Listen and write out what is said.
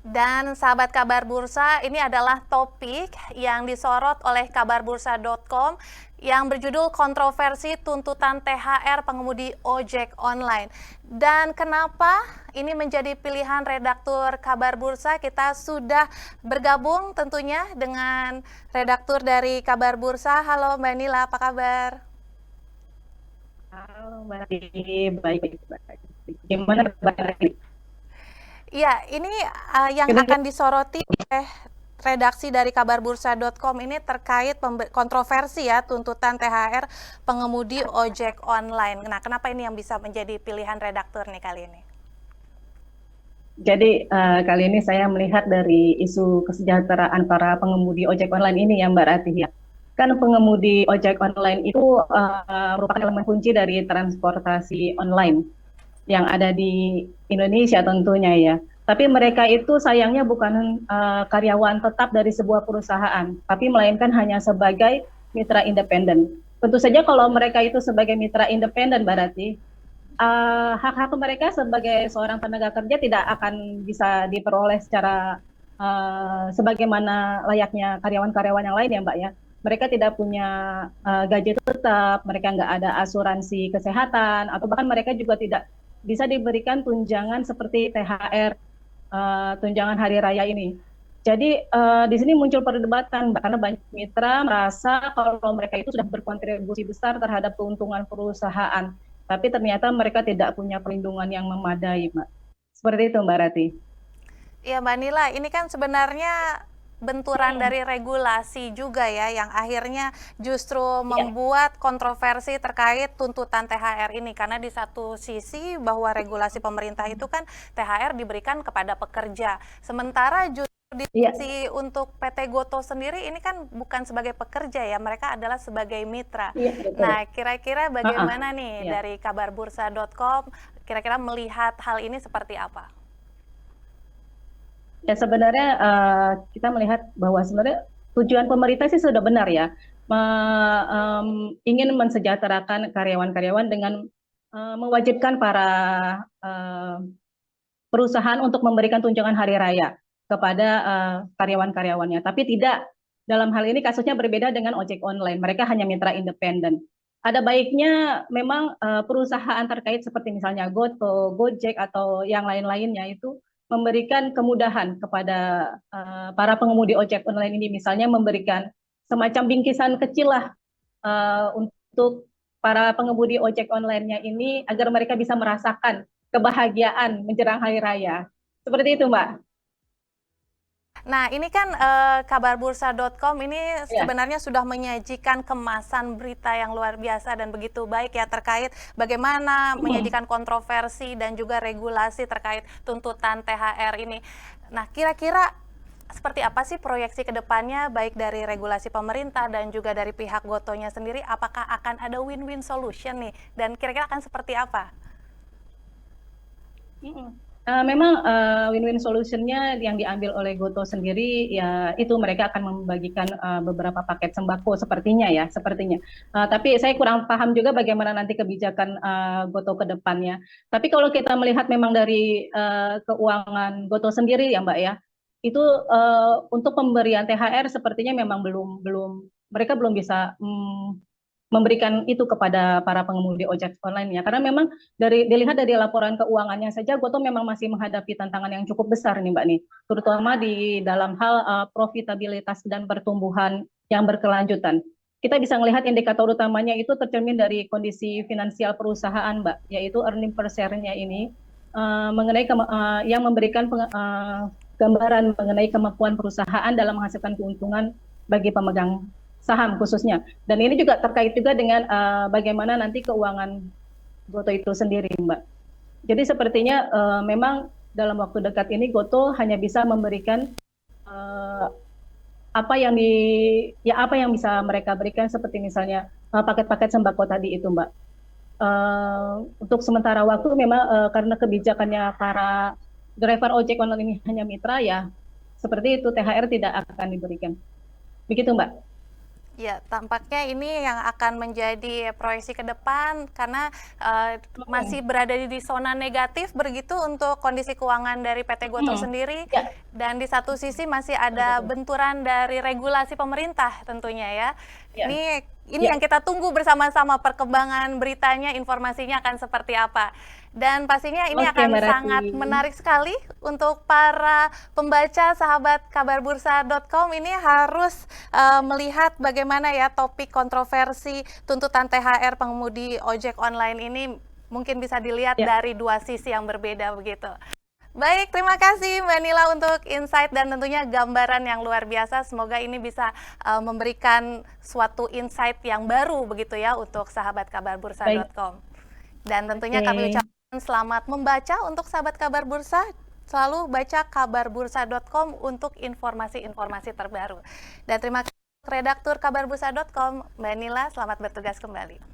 Dan sahabat kabar bursa, ini adalah topik yang disorot oleh kabarbursa.com yang berjudul kontroversi tuntutan THR pengemudi ojek online. Dan kenapa ini menjadi pilihan redaktur kabar bursa? Kita sudah bergabung tentunya dengan redaktur dari kabar bursa. Halo Mbak Nila, apa kabar? Halo Mbak Rati, baik. Gimana Mbak Rati? Iya, ini yang Kedengar? akan disoroti oleh redaksi dari kabarbursa.com ini terkait kontroversi ya tuntutan THR pengemudi ojek online. Nah, kenapa ini yang bisa menjadi pilihan redaktur nih kali ini? Jadi kali ini saya melihat dari isu kesejahteraan para pengemudi ojek online ini ya Mbak Rati ya. Kan pengemudi ojek online itu merupakan elemen kunci dari transportasi online yang ada di Indonesia tentunya ya. Tapi mereka itu sayangnya bukan karyawan tetap dari sebuah perusahaan, tapi melainkan hanya sebagai mitra independen. Tentu saja kalau mereka itu sebagai mitra independen, berarti hak-hak mereka sebagai seorang tenaga kerja tidak akan bisa diperoleh secara sebagaimana layaknya karyawan-karyawan yang lain ya Mbak ya. Mereka tidak punya gaji tetap, mereka nggak ada asuransi kesehatan, atau bahkan mereka juga tidak bisa diberikan tunjangan seperti THR, tunjangan hari raya ini. Jadi di sini muncul perdebatan Mbak, karena banyak mitra merasa kalau mereka itu sudah berkontribusi besar terhadap keuntungan perusahaan, tapi ternyata mereka tidak punya perlindungan yang memadai, Mbak. Seperti itu, Mbak Rati. Ya Mbak Nila, ini kan sebenarnya benturan Hmm, dari regulasi juga ya yang akhirnya justru iya, membuat kontroversi terkait tuntutan THR ini karena di satu sisi bahwa regulasi pemerintah itu kan THR diberikan kepada pekerja. Sementara justru di iya, sisi untuk PT Goto sendiri ini kan bukan sebagai pekerja ya, mereka adalah sebagai mitra. iya, betul. Nah, kira-kira Ah, ah, bagaimana nih iya. dari kabarbursa.com kira-kira melihat hal ini seperti apa? Ya sebenarnya kita melihat bahwa sebenarnya tujuan pemerintah sih sudah benar ya, ingin mensejahterakan karyawan-karyawan dengan mewajibkan para eh, perusahaan untuk memberikan tunjangan hari raya kepada karyawan-karyawannya. Tapi tidak, dalam hal ini kasusnya berbeda dengan ojek online. Mereka hanya mitra independen. Ada baiknya memang perusahaan terkait seperti misalnya Goto, Gojek atau yang lain-lainnya itu memberikan kemudahan kepada para pengemudi ojek online ini, misalnya memberikan semacam bingkisan kecil lah untuk para pengemudi ojek online-nya ini agar mereka bisa merasakan kebahagiaan menjelang hari raya. Seperti itu, Mbak. Nah, ini kan kabarbursa.com ini Ya. sebenarnya sudah menyajikan kemasan berita yang luar biasa dan begitu baik ya terkait bagaimana menyajikan kontroversi dan juga regulasi terkait tuntutan THR ini. Nah, kira-kira seperti apa sih proyeksi ke depannya baik dari regulasi pemerintah dan juga dari pihak Gotonya sendiri? Apakah akan ada win-win solution nih? Dan kira-kira akan seperti apa? Memang win-win solutionnya yang diambil oleh Goto sendiri ya itu mereka akan membagikan beberapa paket sembako sepertinya ya sepertinya. Tapi saya kurang paham juga bagaimana nanti kebijakan Goto ke depannya. Tapi kalau kita melihat memang dari keuangan Goto sendiri ya Mbak ya, itu untuk pemberian THR sepertinya memang belum belum mereka belum bisa memberikan itu kepada para pengemudi ojek online ya, karena memang dari dilihat dari laporan keuangannya saja Goto memang masih menghadapi tantangan yang cukup besar nih Mbak nih, terutama di dalam hal profitabilitas dan pertumbuhan yang berkelanjutan. Kita bisa melihat indikator utamanya itu tercermin dari kondisi finansial perusahaan Mbak, yaitu earning per share-nya ini mengenai yang memberikan gambaran mengenai kemampuan perusahaan dalam menghasilkan keuntungan bagi pemegang saham khususnya. Dan ini juga terkait juga dengan bagaimana nanti keuangan Goto itu sendiri, Mbak. Jadi sepertinya memang dalam waktu dekat ini Goto hanya bisa memberikan uh, apa yang di ya apa yang bisa mereka berikan seperti misalnya paket-paket sembako tadi itu, Mbak. Untuk sementara waktu memang karena kebijakannya para driver ojek online ini hanya mitra ya, seperti itu THR tidak akan diberikan. Begitu, Mbak. Ya, tampaknya ini yang akan menjadi proyeksi ke depan karena Mhm, masih berada di zona negatif begitu untuk kondisi keuangan dari PT GoTo mhm. sendiri, Ya, dan di satu sisi masih betul ada betul. benturan dari regulasi pemerintah tentunya ya. Ya, Ini ya. yang kita tunggu bersama-sama perkembangan beritanya, informasinya akan seperti apa. Dan pastinya ini Oke, akan Mbak Rati. sangat menarik sekali untuk para pembaca sahabat kabarbursa.com ini harus melihat bagaimana ya topik kontroversi tuntutan THR pengemudi ojek online ini mungkin bisa dilihat Ya, dari dua sisi yang berbeda begitu. Baik, terima kasih Mbak Nila untuk insight dan tentunya gambaran yang luar biasa. Semoga ini bisa memberikan suatu insight yang baru begitu ya untuk sahabat baik. kabarbursa.com. Dan tentunya kami Oke. ucapkan selamat membaca untuk sahabat kabar bursa. Selalu baca kabarbursa.com untuk informasi-informasi terbaru. Dan terima kasih redaktur kabarbursa.com, Mbak Nila, selamat bertugas kembali.